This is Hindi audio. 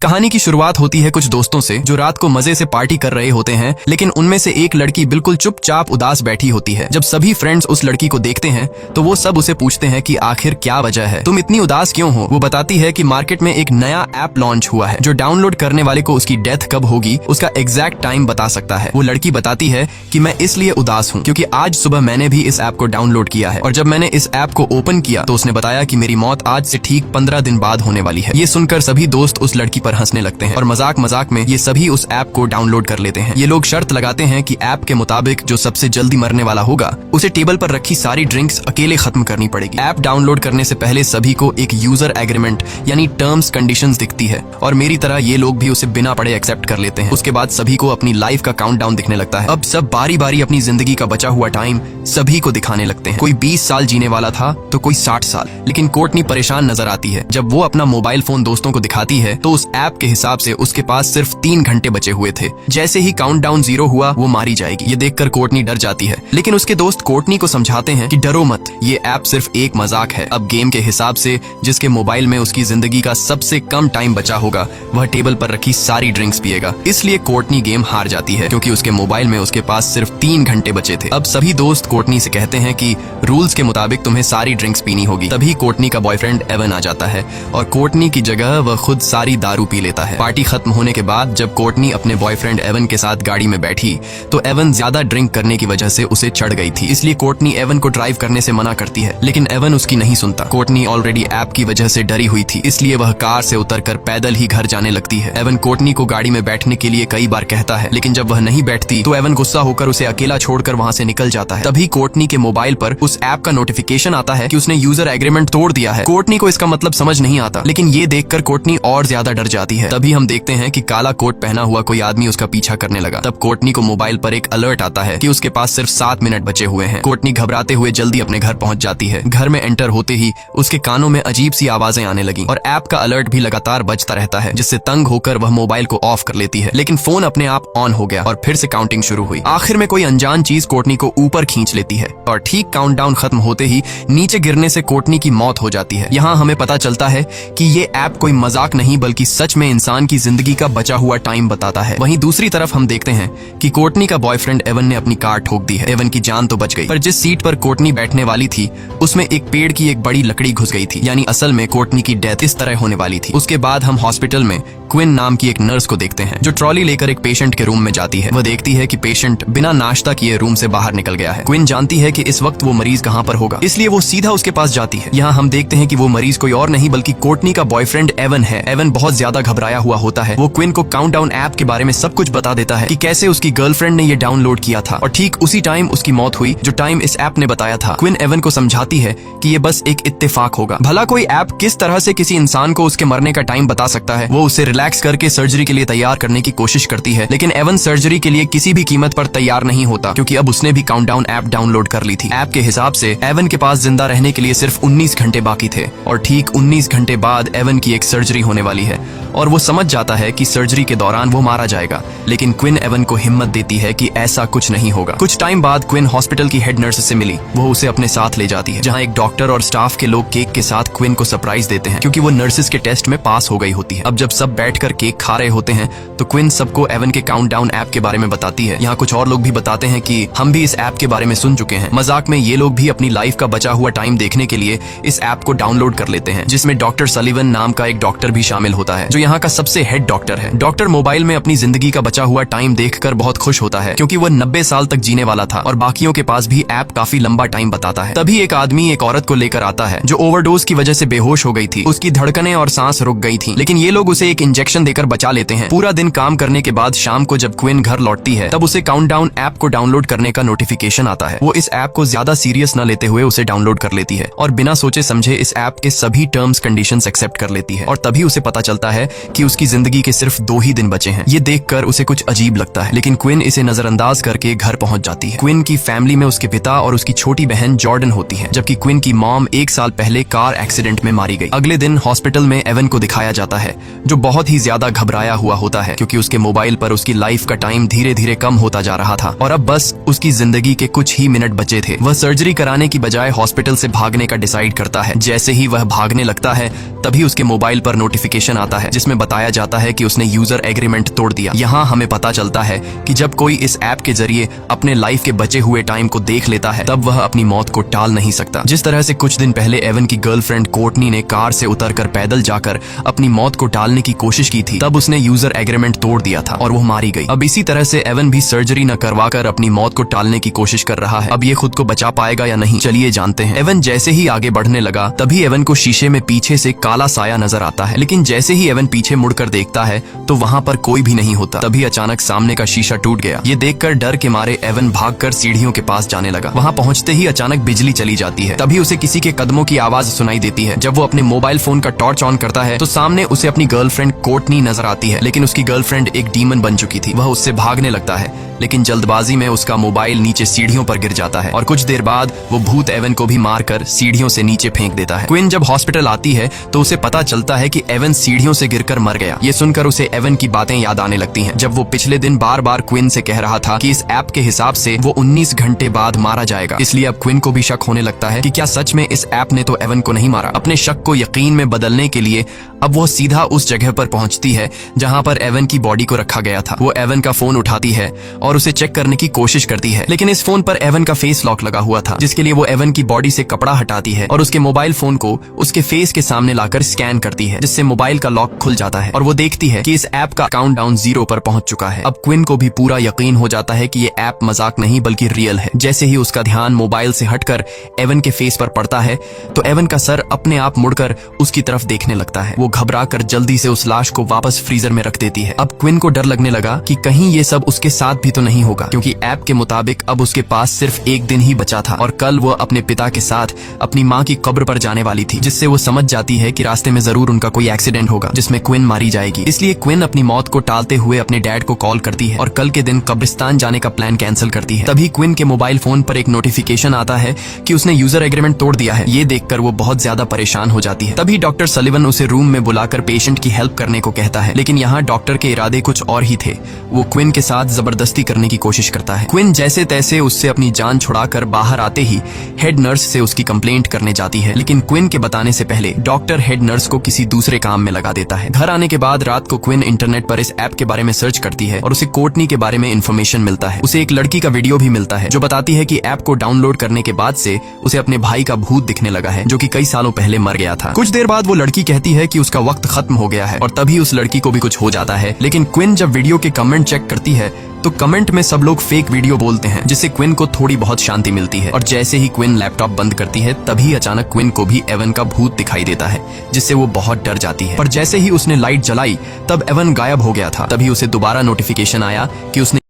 कहानी की शुरुआत होती है कुछ दोस्तों से जो रात को मजे से पार्टी कर रहे होते हैं, लेकिन उनमें से एक लड़की बिल्कुल चुपचाप उदास बैठी होती है। जब सभी फ्रेंड्स उस लड़की को देखते हैं तो वो सब उसे पूछते हैं कि आखिर क्या वजह है, तुम इतनी उदास क्यों हो। वो बताती है कि मार्केट में एक नया ऐप लॉन्च हुआ है जो डाउनलोड करने वाले को उसकी डेथ कब होगी उसका एग्जैक्ट टाइम बता सकता है। वो लड़की बताती है कि मैं इसलिए उदास हूँ क्योंकि आज सुबह मैंने भी इस ऐप को डाउनलोड किया है और जब मैंने इस ऐप को ओपन किया तो उसने बताया कि मेरी मौत आज से ठीक 15 दिन बाद होने वाली है। ये सुनकर सभी दोस्त उस लड़की पर हंसने लगते हैं और मजाक मजाक में ये सभी उस ऐप को डाउनलोड कर लेते हैं। ये लोग शर्त लगाते हैं कि ऐप के मुताबिक जो सबसे जल्दी मरने वाला होगा उसे टेबल पर रखी सारी ड्रिंक्स अकेले खत्म करनी पड़ेगी। ऐप डाउनलोड करने से पहले सभी को एक यूजर एग्रीमेंट यानी टर्म्स कंडीशंस दिखती है और मेरी तरह ये लोग भी उसे बिना पढ़े एक्सेप्ट कर लेते हैं। उसके बाद सभी को अपनी लाइफ का काउंटडाउन दिखने लगता है। अब सब बारी बारी अपनी जिंदगी का बचा हुआ टाइम सभी को दिखाने लगते हैं। कोई 20 साल जीने वाला था तो कोई 60 साल। लेकिन कोर्टनी परेशान नजर आती है। जब वो अपना मोबाइल फोन दोस्तों को दिखाती है तो उस ऐप के हिसाब से उसके पास सिर्फ 3 घंटे बचे हुए थे। जैसे ही काउंटडाउन 0 हुआ वो मारी जाएगी। ये देखकर कोर्टनी डर जाती है, लेकिन उसके दोस्त कोर्टनी को समझाते हैं कि डरो मत, ये ऐप सिर्फ एक मजाक है। अब गेम के हिसाब से जिसके मोबाइल में उसकी जिंदगी का सबसे कम टाइम बचा होगा वह टेबल पर रखी सारी ड्रिंक्स पिएगा। इसलिए कोर्टनी गेम हार जाती है क्योंकि उसके मोबाइल में उसके पास सिर्फ 3 घंटे बचे थे। अब सभी दोस्त कोर्टनी से कहते हैं कि रूल्स के मुताबिक तुम्हें सारी ड्रिंक्स पीनी होगी। तभी कोर्टनी का बॉयफ्रेंड एवन आ जाता है और कोर्टनी की जगह वह खुद सारी दारू पी लेता है। पार्टी खत्म होने के बाद जब कोर्टनी अपने बॉयफ्रेंड एवन के साथ गाड़ी में बैठी तो एवन ज्यादा ड्रिंक करने की वजह से उसे चढ़ गई थी। इसलिए कोर्टनी एवन को ड्राइव करने से मना करती है, लेकिन एवन उसकी नहीं सुनता। कोर्टनी ऑलरेडी ऐप की वजह से डरी हुई थी, इसलिए वह कार से उतरकर पैदल ही घर जाने लगती है। एवन कोर्टनी को गाड़ी में बैठने के लिए कई बार कहता है, लेकिन जब वह नहीं बैठती तो एवन गुस्सा होकर उसे अकेला छोड़कर वहां से निकल जाता है। तभी कोर्टनी के मोबाइल पर उस ऐप का नोटिफिकेशन आता है कि उसने यूजर एग्रीमेंट तोड़ दिया है। कोर्टनी को इसका मतलब समझ नहीं आता, लेकिन ये देखकर कोर्टनी और ज्यादा डर जाती है। तभी हम देखते हैं कि काला कोट पहना हुआ कोई आदमी उसका पीछा करने लगा। तब कोर्टनी को मोबाइल पर एक अलर्ट आता है कि उसके पास सिर्फ 7 मिनट बचे हुए हैं। कोर्टनी घबराते हुए जल्दी अपने घर पहुंच जाती है। घर में एंटर होते ही उसके कानों में अजीब सी आवाजें आने लगी और ऐप का अलर्ट भी लगातार बजता रहता है, जिससे तंग होकर वह मोबाइल को ऑफ कर लेती है। लेकिन फोन अपने आप ऑन हो गया और फिर से काउंटिंग शुरू हुई। आखिर में कोई अनजान चीज कोर्टनी को ऊपर खींच लेती है और ठीक काउंटडाउन खत्म होते ही नीचे गिरने से कोर्टनी की मौत हो जाती है। यहाँ हमें पता चलता है कि ये ऐप कोई मजाक नहीं बल्कि सच में इंसान की जिंदगी का बचा हुआ टाइम बताता है। वहीं दूसरी तरफ हम देखते हैं कि कोर्टनी का बॉयफ्रेंड एवन ने अपनी कार ठोक दी है। एवन की जान तो बच गई, पर जिस सीट पर कोर्टनी बैठने वाली थी उसमें एक पेड़ की एक बड़ी लकड़ी घुस गई थी, यानी असल में कोर्टनी की डेथ इस तरह होने वाली थी। उसके बाद हम हॉस्पिटल में क्विन नाम की एक नर्स को देखते हैं जो ट्रॉली लेकर एक पेशेंट के रूम में जाती है। वह देखती है कि पेशेंट बिना नाश्ता किए रूम से बाहर निकल गया है। क्विन जानती है कि इस वक्त वो मरीज कहाँ पर होगा, इसलिए वो सीधा उसके पास जाती है। यहाँ हम देखते हैं कि वो मरीज कोई और नहीं बल्कि कोर्टनी का बॉयफ्रेंड एवन है। एवन बहुत ज्यादा घबराया हुआ होता है। वो क्विन को काउंटडाउन ऐप के बारे में सब कुछ बता देता है कि कैसे उसकी गर्लफ्रेंड ने ये डाउनलोड किया था और ठीक उसी टाइम उसकी मौत हुई जो टाइम इस ऐप ने बताया था। क्विन एवन को समझाती है कि ये बस एक इत्तेफाक होगा। भला कोई ऐप किस तरह से किसी इंसान को उसके मरने का टाइम बता सकता है। वो उसे रिलैक्स करके सर्जरी के लिए तैयार करने की कोशिश करती है, लेकिन एवन सर्जरी के लिए किसी भी कीमत पर तैयार नहीं होता क्योंकि अब उसने भी काउंटडाउन ऐप डाउनलोड कर ली थी। ऐप के हिसाब से एवन के पास जिंदा रहने के लिए सिर्फ 19 घंटे बाकी थे और ठीक 19 घंटे बाद एवन की एक सर्जरी होने वाली है और वो समझ जाता है कि सर्जरी के दौरान वो मारा जाएगा। लेकिन क्विन एवन को हिम्मत देती है कि ऐसा कुछ नहीं होगा। कुछ टाइम बाद क्विन हॉस्पिटल की हेड नर्स से मिली। वो उसे अपने साथ ले जाती है जहाँ एक डॉक्टर और स्टाफ के लोग केक के साथ क्विन को सरप्राइज देते हैं क्योंकि वो नर्सेस के टेस्ट में पास हो गई होती है। अब जब सब बैठकर केक खा रहे होते हैं तो क्विन सबको एवन के काउंटडाउन ऐप के बारे में बताती है। यहाँ कुछ और लोग भी बताते हैं कि हम भी इस ऐप के बारे में सुन चुके हैं। मजाक में ये लोग भी अपनी लाइफ का बचा हुआ टाइम देखने के लिए इस ऐप को डाउनलोड कर लेते हैं, जिसमें डॉक्टर सलीवन नाम का एक डॉक्टर भी शामिल होता है जो यहाँ का सबसे हेड डॉक्टर है। डॉक्टर मोबाइल में अपनी जिंदगी का बचा हुआ टाइम देखकर बहुत खुश होता है क्योंकि वह 90 साल तक जीने वाला था और बाकियों के पास भी ऐप काफी लंबा टाइम बताता है। तभी एक आदमी एक औरत को लेकर आता है जो ओवरडोज की वजह से बेहोश हो गई थी। उसकी धड़कनें और सांस रुक गई थी, लेकिन ये लोग उसे एक इंजेक्शन देकर बचा लेते हैं। पूरा दिन काम करने के बाद शाम को जब क्विन घर लौटती है तब उसे काउंटडाउन ऐप को डाउनलोड करने का नोटिफिकेशन आता है। वो इस ऐप को ज्यादा सीरियस न लेते हुए उसे डाउनलोड कर लेती है और बिना सोचे समझे इस ऐप के सभी टर्म्स कंडीशंस एक्सेप्ट कर लेती है और तभी उसे पता चलता है कि उसकी जिंदगी के सिर्फ 2 ही दिन बचे हैं। ये देखकर उसे कुछ अजीब लगता है, लेकिन क्विन इसे नजरअंदाज करके घर पहुंच जाती है। क्विन की फैमिली में उसके पिता और उसकी छोटी बहन जॉर्डन होती है, जबकि क्विन की मॉम 1 साल पहले कार एक्सीडेंट में मारी गई। अगले दिन हॉस्पिटल में एवन को दिखाया जाता है जो बहुत ही ज्यादा घबराया हुआ होता है क्योंकि उसके मोबाइल पर उसकी लाइफ का टाइम धीरे धीरे कम होता जा रहा था और अब बस उसकी जिंदगी के कुछ ही मिनट बचे थे। वह सर्जरी कराने की बजाय हॉस्पिटल से भागने का डिसाइड करता है। जैसे ही वह भागने लगता है तभी उसके मोबाइल पर नोटिफिकेशन आता है जिसमें बताया जाता है कि उसने यूजर एग्रीमेंट तोड़ दिया। यहाँ हमें पता चलता है कि जब कोई इस ऐप के जरिए अपने लाइफ के बचे हुए टाइम को देख लेता है तब वह अपनी मौत को टाल नहीं सकता। जिस तरह से कुछ दिन पहले एवन की गर्लफ्रेंड कोर्टनी ने कार से उतरकर पैदल जाकर अपनी मौत को टालने की कोशिश की थी, तब उसने यूजर एग्रीमेंट तोड़ दिया था और वो मारी गई। अब इसी तरह से एवन भी सर्जरी न करवाकर अपनी मौत को टालने की कोशिश कर रहा है। अब ये खुद को बचा पाएगा या नहीं, चलिए जानते हैं। एवन जैसे ही आगे बढ़ने लगा तभी एवन को शीशे में पीछे से काला साया नजर आता है, लेकिन जैसे ही एवन पीछे मुड़कर देखता है तो वहाँ पर कोई भी नहीं होता। तभी अचानक सामने का शीशा टूट गया। ये देखकर डर के मारे एवन भागकर सीढ़ियों के पास जाने लगा। वहाँ पहुँचते ही अचानक बिजली चली जाती है। तभी उसे किसी के कदमों की आवाज सुनाई देती है। जब वो अपने मोबाइल फोन का टॉर्च ऑन करता है तो सामने उसे अपनी गर्लफ्रेंड कोर्टनी नजर आती है, लेकिन उसकी गर्लफ्रेंड एक डीमन बन चुकी थी। वह उससे भागने लगता है, लेकिन जल्दबाजी में उसका मोबाइल नीचे सीढ़ियों पर गिर जाता है और कुछ देर बाद वो भूत एवन को भी मारकर सीढ़ियों से नीचे फेंक देता है। क्विन जब हॉस्पिटल आती है तो उसे पता चलता है कि एवन सीढ़ियों से गिरकर मर गया। ये सुनकर उसे एवन की बातें याद आने लगती हैं, जब वो पिछले दिन बार बार क्विन से कह रहा था कि इस ऐप के हिसाब से वो 19 घंटे बाद मारा जाएगा। इसलिए अब क्विन को भी शक होने लगता है कि क्या सच में इस ऐप ने तो एवन को नहीं मारा। अपने शक को यकीन में बदलने के लिए अब वो सीधा उस जगह पर पहुंचती है जहां पर एवन की बॉडी को रखा गया था। वो एवन का फोन उठाती है और उसे चेक करने की कोशिश करती है, लेकिन इस फोन पर एवन का फेस लॉक लगा हुआ था, जिसके लिए वो एवन की बॉडी से कपड़ा हटाती है और उसके मोबाइल फोन को उसके फेस के सामने लाकर स्कैन करती है, जिससे मोबाइल का लॉक खुल जाता है और वो देखती है कि इस ऐप का काउंटडाउन 0 पर पहुंच चुका है। अब क्विन को भी पूरा यकीन हो जाता है कि ये ऐप मजाक नहीं बल्कि रियल है। जैसे ही उसका ध्यान मोबाइल से हटकर एवन के फेस पर पड़ता है तो एवन का सर अपने आप मुड़कर उसकी तरफ देखने लगता है। वो घबराकर जल्दी से उस लाश को वापस फ्रीजर में रख देती है। अब क्विन को डर लगने लगा कि कहीं ये सब उसके साथ भी तो नहीं होगा, क्योंकि ऐप के मुताबिक अब उसके पास सिर्फ एक दिन ही बचा था और कल वो अपने पिता के साथ अपनी माँ की कब्र पर जाने वाली थी, जिससे वो समझ जाती है कि रास्ते में जरूर उनका कोई एक्सीडेंट होगा जिसमें क्विन मारी जाएगी। इसलिए क्विन अपनी मौत को टालते हुए अपने डैड को कॉल करती है और कल के दिन कब्रिस्तान जाने का प्लान कैंसिल करती है। तभी क्विन के मोबाइल फोन पर एक नोटिफिकेशन आता है कि उसने यूजर एग्रीमेंट तोड़ दिया है। ये देखकर वो बहुत ज्यादा परेशान हो जाती है। तभी डॉक्टर सलिवन उसे रूम में बुलाकर पेशेंट की हेल्प करने को कहता है, लेकिन यहाँ डॉक्टर के इरादे कुछ और ही थे। वो क्विन के साथ जबरदस्ती करने की कोशिश करता है। क्विन जैसे तैसे उससे अपनी जान छुड़ाकर बाहर आते ही हेड नर्स से उसकी कंप्लेंट करने जाती है, लेकिन क्विन के बताने से पहले डॉक्टर हेड नर्स को किसी दूसरे काम में लगा देता है। घर आने के बाद रात को क्विन इंटरनेट पर इस ऐप के बारे में सर्च करती है और उसे कोर्टनी के बारे में इन्फॉर्मेशन मिलता है। उसे एक लड़की का वीडियो भी मिलता है जो बताती है कि ऐप को डाउनलोड करने के बाद से उसे अपने भाई का भूत दिखने लगा है, जो कि कई सालों पहले मर गया था। कुछ देर बाद वो लड़की कहती है कि उसका वक्त खत्म हो गया है और तभी उस लड़की को भी कुछ हो जाता है। लेकिन क्विन जब वीडियो के कमेंट चेक करती है तो कमेंट में सब लोग फेक वीडियो बोलते हैं, जिससे क्विन को थोड़ी बहुत शांति मिलती है। और जैसे ही क्विन लैपटॉप बंद करती है तभी अचानक क्विन को भी एवन का भूत दिखाई देता है, जिससे वो बहुत डर जाती है। पर जैसे ही उसने लाइट जलाई तब एवन गायब हो गया था। तभी उसे दोबारा नोटिफिकेशन आया कि उसने